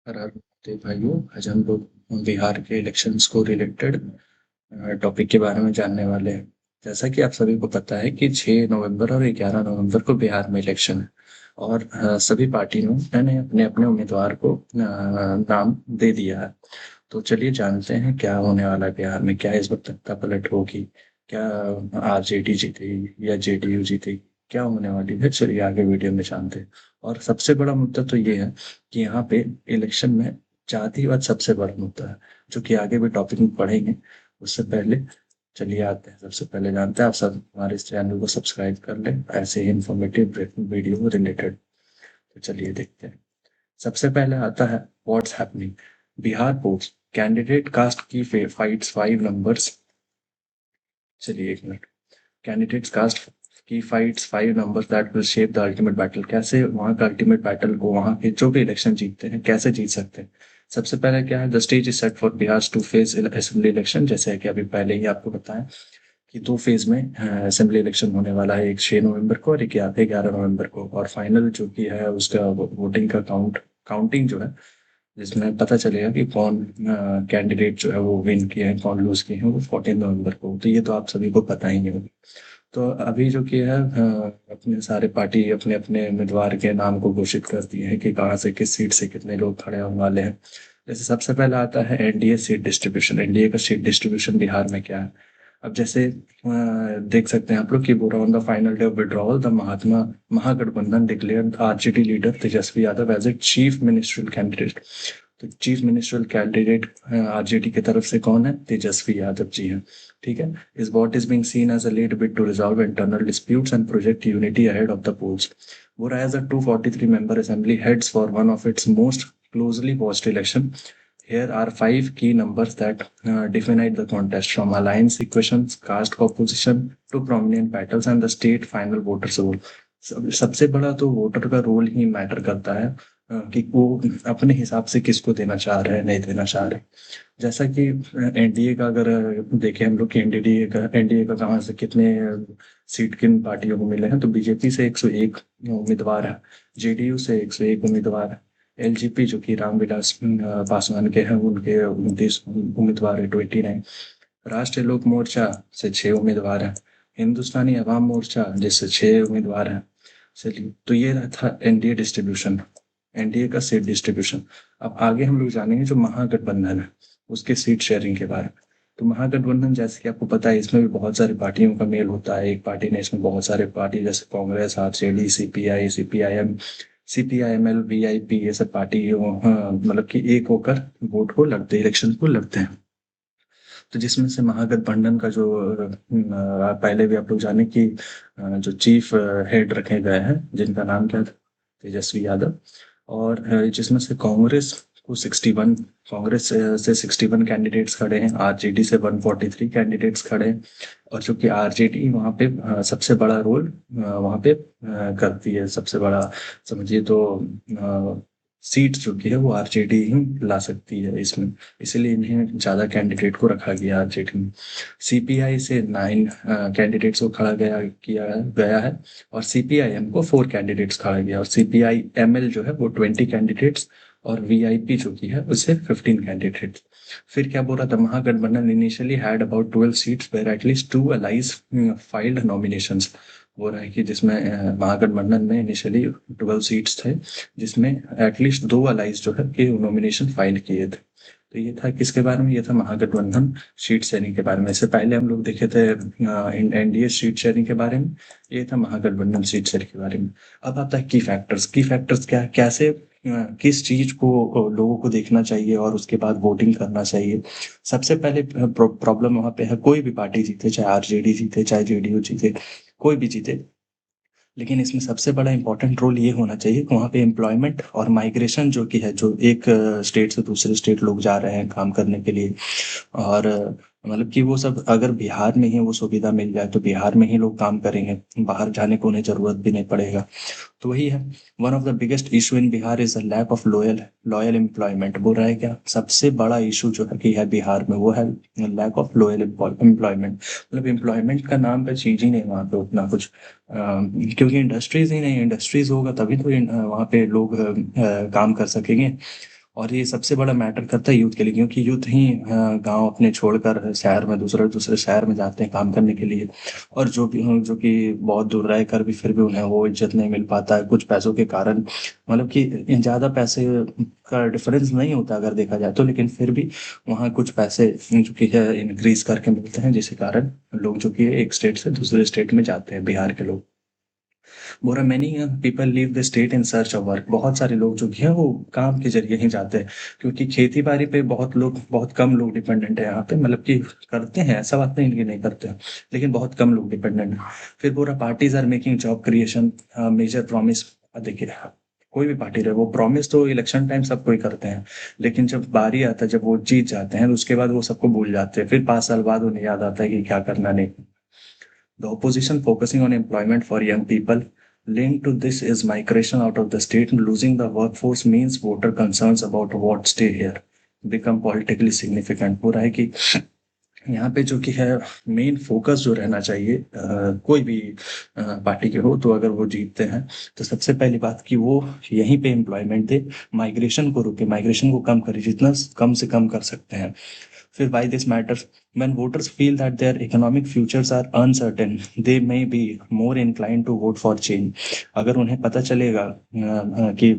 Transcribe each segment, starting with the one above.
राधे भाइयों, आज हम लोग बिहार के इलेक्शंस को रिलेटेड टॉपिक के बारे में जानने वाले हैं। जैसा कि आप सभी को पता है कि 6 नवंबर और 11 नवंबर को बिहार में इलेक्शन है और सभी पार्टियों ने अपने अपने उम्मीदवार को नाम दे दिया है। तो चलिए जानते हैं क्या होने वाला है बिहार में, क्या इस वक्त तख्ता पलट होगी, क्या आरजेडी जीतेगी या जेडीयू जीतेगी, क्या होने वाली है। चलिए आगे वीडियो में जानते हैं। और सबसे बड़ा मुद्दा तो ये है कि यहाँ पे इलेक्शन में जातिवाद सबसे बड़ा मुद्दा है, जो कि आगे भी टॉपिक में पढ़ेंगे। उससे पहले चलिए आते हैं, सबसे पहले जानते हैं, आप सब हमारे इस चैनल को सब्सक्राइब कर लें ऐसे ही इंफॉर्मेटिव वीडियो रिलेटेड। तो चलिए देखते हैं। सबसे पहले आता है what's happening. Bihar post candidate caste key fights 5 numbers. चलिए एक minute. Candidates caste key fights 5 numbers that will shape the ultimate battle. कैसे वहां का अल्टीमेट बैटल को वहां के जो भी इलेक्शन जीतते हैं कैसे जीत सकते हैं। सबसे पहले क्या है, the stage is set for Bihar to face assembly election. जैसे कि अभी पहले ही आपको बताया कि 2 फेज में असेंबली इलेक्शन होने वाला है, एक 6 नवंबर को और एक 11 नवंबर को। और फाइनल जो कि है उसका वोटिंग का काउंटिंग जो है, जिसमें पता चलेगा कि कौन कैंडिडेट जो है वो विन किए हैं, कौन लूज किए हैं, वो 14 नवंबर को। तो ये तो आप सभी को पता ही होगा। तो अभी जो कि है अपने सारे पार्टी अपने अपने उम्मीदवार के नाम को घोषित कर दिए हैं कि कहाँ से किस सीट से कितने लोग खड़े होने वाले हैं। जैसे सबसे पहला आता है एनडीए सीट डिस्ट्रीब्यूशन। एनडीए का सीट डिस्ट्रीब्यूशन बिहार में क्या है। अब जैसे देख सकते हैं आप लोग कि बोरा on the final day of withdrawal the महात्मा Mahagathbandhan declared RJD leader Tejashwi Yadav as a chief ministerial candidate. तो चीफ मिनिस्ट्रियल कैंडिडेट आरजेडी की तरफ से कौन है, तेजस्वी यादव जी हैं। ठीक है। इस what is being seen as a late bid to resolve internal disputes and project unity ahead of the polls. वो as a 243 member assembly heads for one of its most closely watched election. Here are 5 key numbers that define the contest, from alliance equations, caste composition to prominent battles and the state final voters role. सबसे बड़ा तो voter का role ही matter करता है कि वो अपने हिसाब से किसको देना चाह रहे हैं, नहीं देना चाह रहे। जैसा कि एनडीए का अगर देखें हम लोग कि एनडीए का कहाँ से कितने सीट किन पार्टियों को मिले हैं, तो बीजेपी से 101 उम्मीदवार है, जेडीयू से 101 उम्मीदवार है, एलजेपी जो कि रामविलास पासवान के हैं उनके 29 उम्मीदवार है, 29। राष्ट्रीय लोक मोर्चा से 6 उम्मीदवार हैं, हिंदुस्तानी अवाम मोर्चा जिससे 6 उम्मीदवार हैं। चलिए, तो ये था एनडीए डिस्ट्रीब्यूशन, एनडीए का सीट डिस्ट्रीब्यूशन। अब आगे हम लोग जानेंगे जो महागठबंधन है उसके सीट शेयरिंग के बारे में। तो महागठबंधन जैसे कि आपको पता है इसमें भी बहुत सारी पार्टियों का मेल होता है। एक पार्टी ने इसमें बहुत सारे पार्टी जैसे Congress, RJD, CPI, CPIM, CPIML, VIP, ये सब पार्टी मतलब कि एक होकर वोट को लड़ते, इलेक्शन को लड़ते हैं। तो जिसमें से महागठबंधन का जो पहले भी आप लोग जाने कि जो चीफ हेड रखे गए हैं जिनका नाम क्या था, तेजस्वी यादव। और जिसमें से कांग्रेस से 61 कैंडिडेट्स खड़े हैं, आरजेडी से 143 कैंडिडेट्स खड़े हैं। और जो कि आरजेडी वहाँ पे सबसे बड़ा रोल वहाँ पे करती है, सबसे बड़ा समझिए तो सीट जो की है वो आरजेडी ही ला सकती है इसमें, इसलिए इन्हें ज्यादा कैंडिडेट को रखा गया आरजेडी में। सीपीआई से 9 कैंडिडेट्स को खड़ा किया गया है, और सीपीआईएम को 4 कैंडिडेट्स खड़ा गया, और सीपीआईएमएल जो है वो 20 कैंडिडेट्स, और वीआईपी जो की है उसे 15 कैंडिडेट्स। फिर क्या बोल रहा था, Mahagathbandhan initially had about 12 seats where at least 2 allies filed nominations. बोल रहा है कि जिसमें महागठबंधन में इनिशियली 12 सीट्स थे, जिसमें एटलीस्ट 2 अलाइज जो है कि नॉमिनेशन फाइल किए थे। तो ये था किसके बारे में, ये था महागठबंधन सीट शेयरिंग के बारे में। इससे पहले हम लोग देखे थे एनडीए सीट शेयरिंग के बारे में, ये था महागठबंधन सीट शेयरिंग के बारे में। अब आता है की फैक्टर्स। की फैक्टर्स क्या, कैसे किस चीज को लोगों को देखना चाहिए और उसके बाद वोटिंग करना चाहिए। सबसे पहले प्रॉब्लम वहां पे है, कोई भी पार्टी जीते, चाहे आरजेडी जीते, चाहे जेडीयू जीते, कोई भी जीते, लेकिन इसमें सबसे बड़ा इंपॉर्टेंट रोल ये होना चाहिए कि वहाँ पे एम्प्लॉयमेंट और माइग्रेशन जो कि है, जो एक स्टेट से दूसरे स्टेट लोग जा रहे हैं काम करने के लिए, और मतलब कि वो सब अगर बिहार में ही वो सुविधा मिल जाए तो बिहार में ही लोग काम करेंगे, बाहर जाने को उन्हें जरूरत भी नहीं पड़ेगा। तो वही है, one of the biggest issue in Bihar is the lack of loyal loyal employment. बोल रहा है क्या, सबसे बड़ा इशू जो है कि है बिहार में वो है लैक ऑफ लॉयल एम्प्लॉयमेंट। मतलब एम्प्लॉयमेंट का नाम का चीज ही नहीं वहाँ पे उतना कुछ, क्योंकि इंडस्ट्रीज ही नहीं, इंडस्ट्रीज होगा तभी तो वहाँ पे लोग काम कर सकेंगे। और ये सबसे बड़ा मैटर करता है यूथ के लिए, क्योंकि यूथ ही गांव अपने छोड़कर शहर में दूसरे दूसरे शहर में जाते हैं काम करने के लिए। और जो कि बहुत दूर रह कर भी फिर भी उन्हें वो इज्जत नहीं मिल पाता है कुछ पैसों के कारण। मतलब कि ज़्यादा पैसे का डिफरेंस नहीं होता अगर देखा जाए तो, लेकिन फिर भी वहाँ कुछ पैसे जो कि है इंक्रीज करके मिलते हैं, जिसके कारण लोग जो कि एक स्टेट से दूसरे स्टेट में जाते हैं, बिहार के लोग। बोरा many people leave the state in search of work. बहुत सारे लोग जो कि हैं वो काम के जरिए ही जाते हैं, क्योंकि खेती बाड़ी पे बहुत कम लोग डिपेंडेंट है यहाँ पे। मतलब कि करते हैं, ऐसा बात नहीं कि नहीं करते हैं, लेकिन बहुत कम लोग डिपेंडेंट हैं। फिर बोरा parties are making job creation major promise. देखिए, कोई भी पार्टी रहे, वो प्रॉमिस तो इलेक्शन टाइम सब कोई करते हैं, लेकिन जब बारी आता है, जब वो जीत जाते हैं, तो उसके बाद वो सबको भूल जाते हैं। फिर 5 साल बाद उन्हें याद आता है कि क्या करना नहीं। The opposition focusing on employment for young people. Linked to this is migration out of the state. Losing the workforce means voter concerns about what stay here become politically significant। हो रहा है कि यहाँ पे जो कि है मेन फोकस जो रहना चाहिए कोई भी पार्टी के हो, तो अगर वो जीतते हैं तो सबसे पहली बात कि वो यहीं पे एम्प्लॉयमेंट दे, माइग्रेशन को रोके, माइग्रेशन को कम करे जितना कम से कम कर सकते हैं। फिर why this matters: when voters feel that their economic futures are uncertain, they may be more inclined to vote for change। अगर उन्हें पता चलेगा कि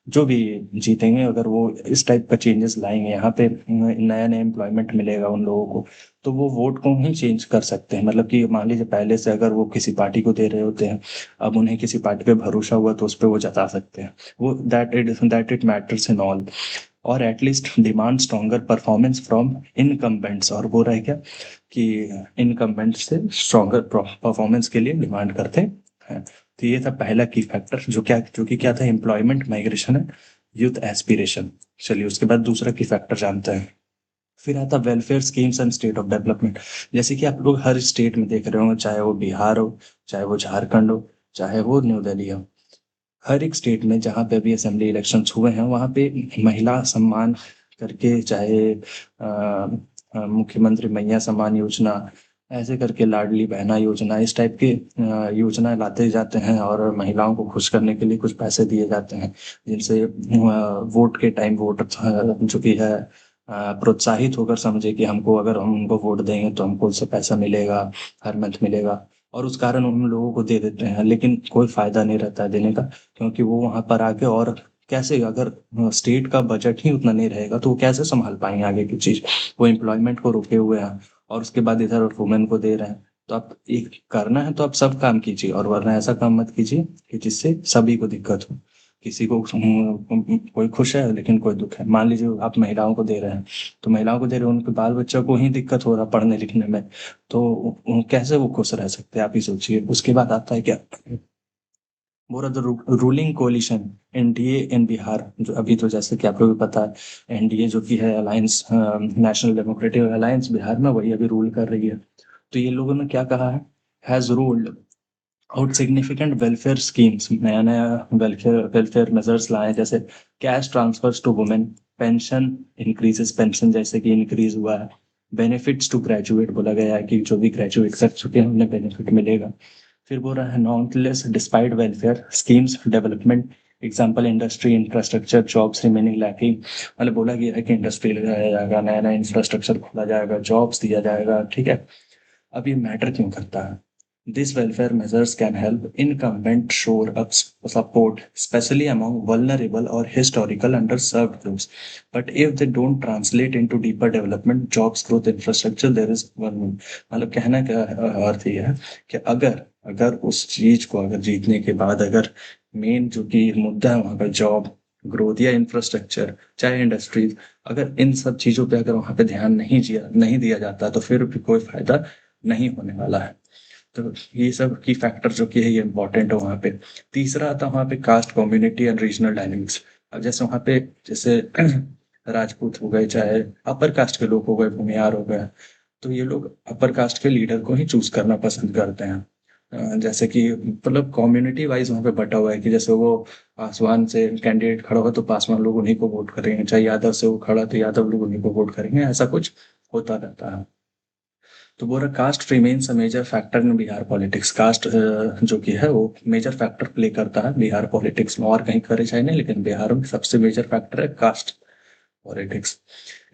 जो भी जीतेंगे, अगर वो इस टाइप का चेंजेस लाएंगे यहाँ पे, नया नया एम्प्लॉयमेंट मिलेगा उन लोगों को, तो वो वोट को ही चेंज कर सकते हैं। मतलब कि मान लीजिए पहले से अगर वो किसी पार्टी को दे रहे होते हैं, अब उन्हें किसी पार्टी पे भरोसा हुआ तो उस पर वो जता सकते हैं। वो that it matters in all. और at least demand stronger performance from incumbents. और वो रह गया कि इनकम्बेंट से स्ट्रॉन्गर परफॉर्मेंस के लिए डिमांड करते हैं। तो ये था पहला की फैक्टर, जो कि क्या था, एम्प्लॉयमेंट, माइग्रेशन है, यूथ एस्पिरेशन। चलिए उसके बाद दूसरा की फैक्टर जानते हैं। फिर आता welfare schemes and state of development. जैसे कि आप लोग हर स्टेट में देख रहे हो, चाहे वो बिहार हो, चाहे वो झारखंड हो, चाहे वो न्यू दिल्ली हो, हर एक स्टेट में जहाँ पे भी असेंबली इलेक्शंस हुए हैं वहाँ पे महिला सम्मान करके, चाहे मुख्यमंत्री मैया सम्मान योजना, ऐसे करके लाडली बहना योजना, इस टाइप के योजना लाते जाते हैं, और महिलाओं को खुश करने के लिए कुछ पैसे दिए जाते हैं, जिनसे वोट के टाइम वोट जो कि है प्रोत्साहित होकर समझे कि हमको, अगर हम उनको वोट देंगे तो हमको उससे पैसा मिलेगा, हर मंथ मिलेगा। और उस कारण उन लोगों को दे देते हैं, लेकिन कोई फायदा नहीं रहता है देने का, क्योंकि वो वहां पर आके, और कैसे, अगर स्टेट का बजट ही उतना नहीं रहेगा तो वो कैसे संभाल पाएंगे आगे की चीज। वो एम्प्लॉयमेंट को रोके हुए हैं, और उसके बाद इधर वुमेन को दे रहे हैं। तो आप एक करना है तो आप सब काम कीजिए, और वरना ऐसा काम मत कीजिए कि जिससे सभी को दिक्कत हो। किसी को कोई खुश है लेकिन कोई दुख है। मान लीजिए आप महिलाओं को दे रहे हैं, तो महिलाओं को दे रहे हैं, उनके बाल बच्चों को ही दिक्कत हो रहा पढ़ने लिखने में, तो कैसे वो खुश रह सकते हैं, आप ही सोचिए। उसके बाद आता है क्या, बोरा the ruling coalition NDA in Bihar. जो अभी तो जैसे कि आप लोगों को पता है, एनडीए जो कि है alliance, national democratic alliance, Bihar में वही अभी रूल कर रही है। तो ये लोगों ने क्या कहा है, has ruled out significant welfare schemes. नया नया वेलफेयर वेलफेयर मेजर्स लाए, जैसे cash transfers to women, pension increases, pension जैसे कि इंक्रीज हुआ है। बेनिफिट्स टू ग्रेजुएट, बोला गया है कि जो भी ग्रेजुएट कर चुके हैं उन्हें बेनिफिट मिलेगा। फिर बोल रहा है nonetheless despite welfare schemes development, example industry infrastructure jobs remaining lacking. मतलब बोला गया है कि इंडस्ट्री लगाया जाएगा, नया नया इंफ्रास्ट्रक्चर खोला जाएगा, जॉब्स दिया जाएगा, ठीक है। अब ये मैटर क्यों करता है? These welfare measures can help incumbent shore up support, especially among vulnerable or historical underserved groups. But if they don't translate into deeper development, jobs, growth, infrastructure, there is one। मतलब कहना का अर्थ ये है कि अगर अगर उस चीज को, अगर जीतने के बाद, अगर मेन जो कि मुद्दा है वहाँ का जॉब, ग्रोथ या इंफ्रास्ट्रक्चर, चाहे इंडस्ट्रीज, अगर इन सब चीजों पे अगर वहाँ पे ध्यान नहीं दिया जाता, तो फिर भी कोई फायदा नहीं होने वाला है। तो ये सब की फैक्टर जो कि है ये इंपॉर्टेंट है वहाँ पे। तीसरा आता है वहाँ पे caste, community and regional dynamics. अब जैसे वहाँ पे, जैसे राजपूत हो गए, चाहे अपर कास्ट के लोग हो गए, भूमियार हो गए, तो ये लोग अपर कास्ट के लीडर को ही चूज करना पसंद करते हैं। जैसे कि मतलब कम्युनिटी वाइज वहाँ पे बटा हुआ है कि जैसे वो पासवान से कैंडिडेट खड़ा होगा तो पासवान लोग उन्हीं को वोट करेंगे, चाहे यादव से वो खड़ा तो यादव लोग उन्हीं को वोट करेंगे, ऐसा कुछ होता रहता है। तो बोल रहा caste remains a major factor in Bihar politics. Caste जो कि है वो मेजर फैक्टर प्ले करता है बिहार पॉलिटिक्स में, और कहीं करे चाहे नहीं, लेकिन बिहार में सबसे मेजर फैक्टर है caste politics.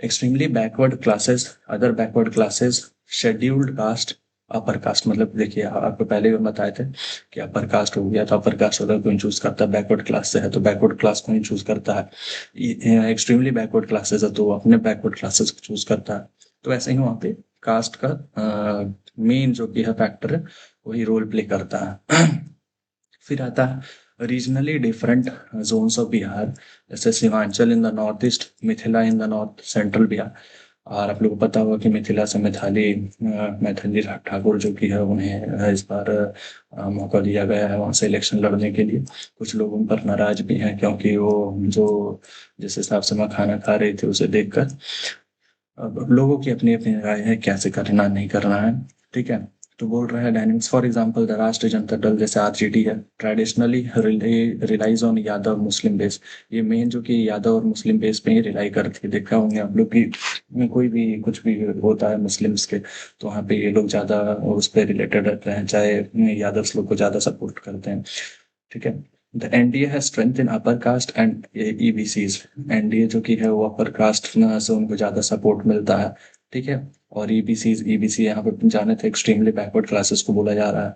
Extremely backward classes, other backward classes, scheduled caste, upper caste. मतलब देखिए आपको पहले भी बताए थे कि अपर कास्ट हो गया तो अपर कास्ट अगर कोई चूज करता है, बैकवर्ड क्लास से है तो बैकवर्ड क्लास को ही चूज करता है, एक्सट्रीमली बैकवर्ड क्लासेस है तो वो अपने बैकवर्ड क्लासेस को चूज करता है। तो ऐसे ही वहाँ पे कास्ट का मेन जो कि है फैक्टर है वही रोल प्ले करता है। फिर आता है regionally different zones of Bihar, जैसे Seemanchal in the north east, Mithila in the north central Bihar. और आप लोगों को पता होगा कि मिथिला से मैथिली ठाकुर जो कि है उन्हें इस बार मौका दिया गया है वहाँ से इलेक्शन लड़ने के लिए। कुछ लोग उन पर नाराज भी हैं क्योंकि वो जो जिस हिसाब से मैं खाना खा रही थी उसे देखकर, अब लोगों की अपनी अपनी राय है कैसे करना नहीं करना है। ठीक है, तो बोल रहा है डायनेमिक्स फॉर एग्जांपल द राष्ट्रीय जनता दल जैसे आरजेडी है, traditionally relies on Yadav Muslim base. ये मेन जो कि यादव और मुस्लिम बेस पे ही रिलाई करती है। देखा होंगे आप लोग की कोई भी कुछ भी होता है मुस्लिम्स के तो वहाँ पे ये लोग ज्यादा उस पर रिलेटेड रहते हैं, चाहे यादव लोग को ज्यादा सपोर्ट करते हैं। ठीक है, द एनडीए है strength in upper caste and EBCs. NDA जो कि है वो अपर कास्ट से उनको ज्यादा सपोर्ट मिलता है। ठीक है, और ईबीसी यहाँ पे जाने थे एक्सट्रीमली बैकवर्ड क्लासेस को बोला जा रहा है।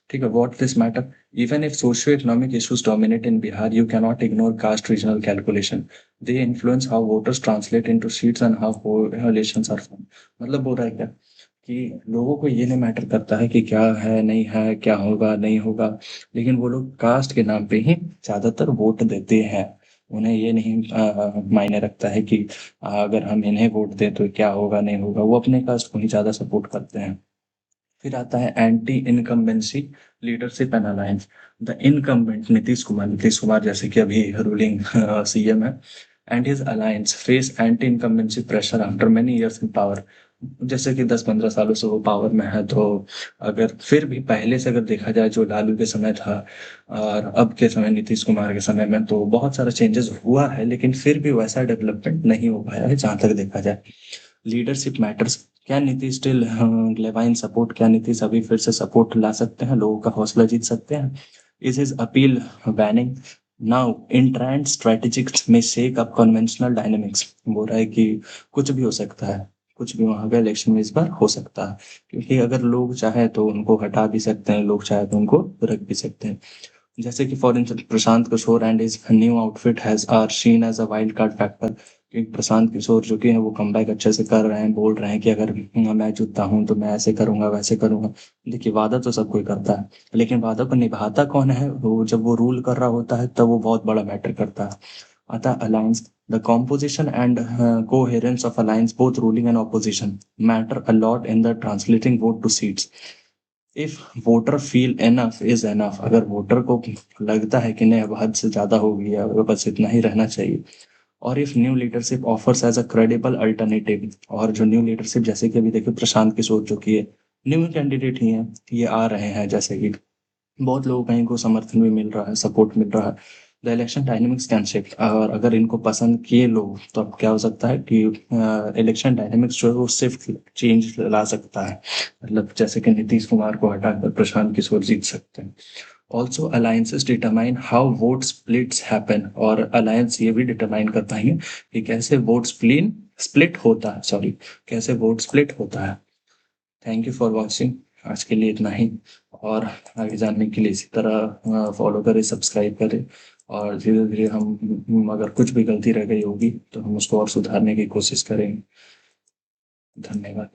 ठीक है, what this matter, even if socio economic issues dominate in Bihar you can not ignore caste regional calculation, they influence how voters translate into seats and how coalitions are form. मतलब बोल रहा है क्या कि लोगों को ये नहीं मैटर करता है कि क्या है नहीं है, क्या होगा नहीं होगा, लेकिन वो लोग कास्ट के नाम पे ही ज्यादातर वोट देते हैं। उन्हें ये नहीं मायने रखता है कि अगर हम इन्हें वोट दें तो क्या होगा नहीं होगा, वो अपने कास्ट को ही ज्यादा सपोर्ट करते हैं। फिर आता है anti incumbency leadership and alliance. The incumbent Nitish Kumar जैसे कि अभी रूलिंग सीएम है, and his alliance face anti incumbency pressure after many years in power. जैसे कि 10-15 सालों से वो पावर में है, तो अगर फिर भी पहले से अगर देखा जाए जो लालू के समय था और अब के समय नीतीश कुमार के समय में, तो बहुत सारा चेंजेस हुआ है लेकिन फिर भी वैसा डेवलपमेंट नहीं हो पाया है जहां तक देखा जाए। लीडरशिप मैटर्स, क्या नीतीश स्टिल लेवाइन सपोर्ट, क्या नीतीश अभी फिर से सपोर्ट ला सकते हैं, लोगों का हौसला जीत सकते हैं। Is his appeal banning now in trend strategics में शेक अप कन्वेंशनल डायनेमिक्स। बोल रहा है कि कुछ भी हो सकता है, कुछ भी वहां का इलेक्शन में इस बार हो सकता है, क्योंकि अगर लोग चाहे तो उनको हटा भी सकते हैं, लोग चाहे तो उनको रख भी सकते हैं। जैसे कि for instance Prashant Kishor and his new outfit has are seen as a wild card factor. कि प्रशांत किशोर जो कि है वो कमबैक अच्छे से कर रहे हैं, बोल रहे हैं कि अगर मैं जीतता हूं तो मैं ऐसे करूंगा वैसे करूंगा। देखिए वादा तो सब कोई करता है, लेकिन वादा को निभाता कौन है, वो जब वो रूल कर रहा होता है तब वो बहुत बड़ा मैटर करता है। अतः alliance, the composition and coherence of alliance both ruling and opposition matter a lot in the translating vote to seats. If voter feel enough is enough, अगर वोटर को लगता है कि नहीं अब हद से ज्यादा हो गया, अब बस इतना ही रहना चाहिए। और if new leadership offers as a credible alternative, और जो न्यू लीडरशिप जैसे कि अभी देखिए प्रशांत किशोर जो कि न्यू कैंडिडेट ही है, ये आ रहे हैं, जैसे कि बहुत लोगों का इनको समर्थन भी मिल रहा है, सपोर्ट मिल रहा है। The election dynamics can shift, और अगर इनको पसंद किए लोग तो अब क्या हो सकता है कि इलेक्शन डायनेमिक्स जो है वो शिफ्ट चेंज ला सकता है। मतलब जैसे कि नीतीश कुमार को हटाकर प्रशांत किशोर जीत सकते हैं। Also alliances determine how vote splits happen, और अलायंस ये भी डिटरमाइन कर पाएंगे कि कैसे वोट स्प्लिट होता है, सॉरी, कैसे वोट स्प्लिट होता है। थैंक यू फॉर वॉचिंग, आज के लिए इतना ही। और आगे जानने के लिए इसी तरह फॉलो करें, सब्सक्राइब करें, और धीरे धीरे हम अगर कुछ भी गलती रह गई होगी तो हम उसको और सुधारने की कोशिश करेंगे। धन्यवाद।